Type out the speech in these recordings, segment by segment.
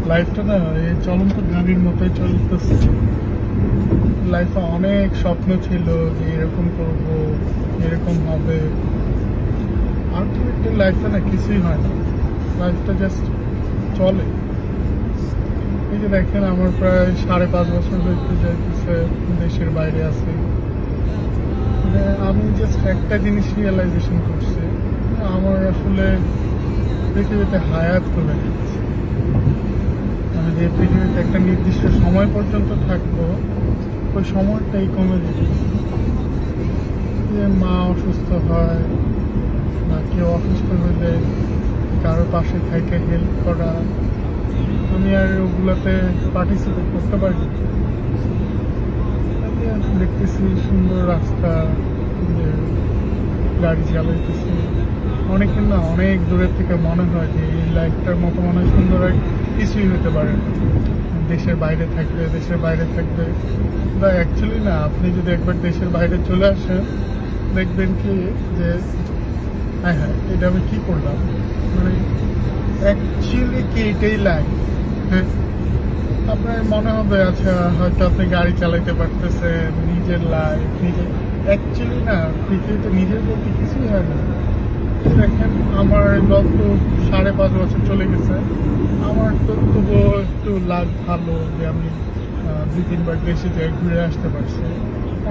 লাইফটা না এই চলন্ত গাড়ির মতোই চলতেছে। লাইফে অনেক স্বপ্ন ছিল যে এরকম করব, এরকম হবে। আলটিমেটলি লাইফে না কিছুই হয় না, লাইফটা জাস্ট চলে। এই যে দেখেন, আমার প্রায় 5.5 বছর হইতে যাইতেছে দেশের বাইরে আছি। মানে আমি জাস্ট একটা জিনিস রিয়েলাইজেশন করছি, আমার আসলে পৃথিবীতে হায়াত কমে যাচ্ছে। আমি যে পৃথিবীতে একটা নির্দিষ্ট সময় পর্যন্ত থাকবো, ওই সময়টাই কমে যাচ্ছে। যে মা অসুস্থ হয় বা কেউ অসুস্থ হলে কারো পাশে থেকে হেল্প করা, আমি আর ওগুলোতে পার্টিসিপেট করতে পারি না। দেখতেছি সুন্দর রাস্তা, যে গাড়ি চালাইতেছি, অনেকের না অনেক দূরের থেকে মনে হয় যে এই লাইফটার মতো মনে হয় সুন্দর আর কিছুই হতে পারে না। দেশের বাইরে থাকবে, দেশের বাইরে থাকবে, বা অ্যাকচুয়ালি না, আপনি যদি একবার দেশের বাইরে চলে আসেন, দেখবেন কি যে হ্যাঁ হ্যাঁ, এটা আমি কী করলাম, মানে অ্যাকচুয়ালি কি এটাই লাইফ? হ্যাঁ, আপনার মনে হবে আচ্ছা হয়তো আপনি গাড়ি চালাইতে পারতেছেন, নিজের লাইফ নিজে। অ্যাকচুয়ালি না, পৃথিবীতে নিজের বলতে কিছুই হয় না। দেখেন, আমার গত 5.5 বছর চলে গেছে। আমার তো তবুও একটু লাগ ভালো যে আমি 2-3 বার দেশে যাই, ঘুরে আসতে পারছি।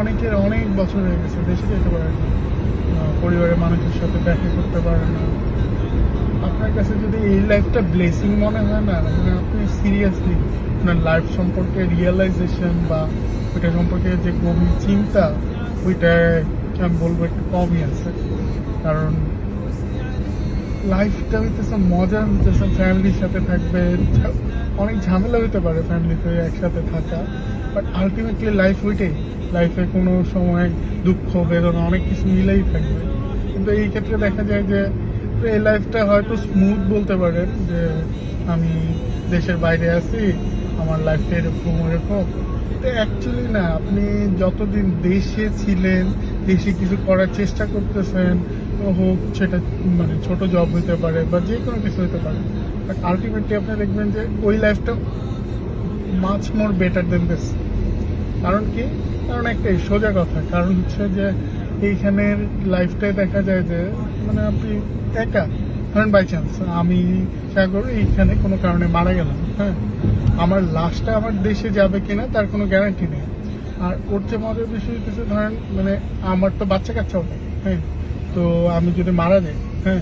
অনেকের অনেক বছর হয়ে গেছে দেশে যেতে পারে না, পরিবারের মানুষের সাথে দেখা করতে পারে না। আপনার কাছে যদি এই লাইফটা ব্লেসিং মনে হয় না, মানে আপনি সিরিয়াসলি আপনার লাইফ সম্পর্কে রিয়েলাইজেশন বা ওইটা সম্পর্কে যে গভীর চিন্তা, ওইটা আমি বলবো একটু কমই আছে। কারণ লাইফটা হইতেছে মজা, হইতেছে ফ্যামিলির সাথে থাকবে। অনেক ঝামেলা হইতে পারে ফ্যামিলিতে একসাথে থাকা, বাট আলটিমেটলি লাইফ ওইটাই। লাইফে কোনো সময় দুঃখ বেদনা অনেক কিছু মিলেই থাকবে। কিন্তু এই ক্ষেত্রে দেখা যায় যে এই লাইফটা হয়তো স্মুথ বলতে পারেন যে আমি দেশের বাইরে আছি, আমার লাইফটা এরকম এরকম। তো অ্যাকচুয়ালি না, আপনি যতদিন দেশে ছিলেন, দেশে কিছু করার চেষ্টা করতেছেন, হোক সেটা মানে ছোট জব হতে পারে বা যে কোনো কিছু হতে পারে, বাট আলটিমেটলি আপনি দেখবেন যে ওই লাইফটা much more better then this. কারণ কি? কারণ একটাই সোজা কথা, কারণ হচ্ছে যে এইখানের লাইফটাই দেখা যায় যে মানে আপনি একা। ধরেন বাই চান্স আমি সাগর এইখানে কোনো কারণে মারা গেলাম, হ্যাঁ, আমার লাশটা আমার দেশে যাবে কিনা তার কোনো গ্যারান্টি নেই। আর ওর চেয়ে মজার বিষয় হচ্ছে, ধরেন মানে আমার তো বাচ্চা কাচ্চাও নেই, হ্যাঁ, তো আমি যদি মারা যাই, হ্যাঁ,